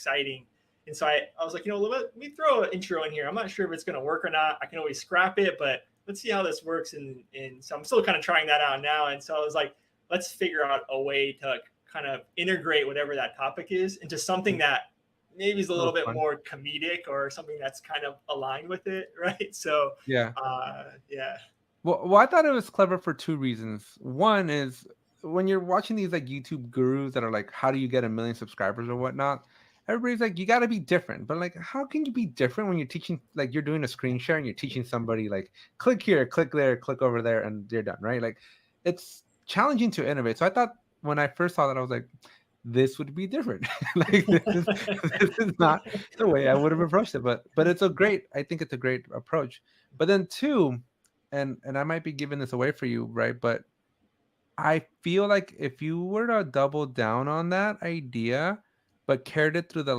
exciting. And so I was like, let me throw an intro in here. I'm not sure if it's going to work or not. I can always scrap it, but let's see how this works. And so I'm still kind of trying that out now. And so I was like, let's figure out a way to kind of integrate whatever that topic is into something that maybe is a little bit more comedic or something that's kind of aligned with it. Right. So, Yeah. yeah. Well, I thought it was clever for two reasons. One is when you're watching these like YouTube gurus that are like, how do you get 1 million subscribers or whatnot? Everybody's like, you got to be different. But like, how can you be different when you're teaching, like you're doing a screen share and you're teaching somebody like, click here, click there, click over there, and they're done, right? Like, it's challenging to innovate. So I thought when I first saw that, I was like, this would be different. Like this is not the way I would have approached it. But I think it's a great approach. But then two, and I might be giving this away for you, right? But I feel like if you were to double down on that idea, but carried it through the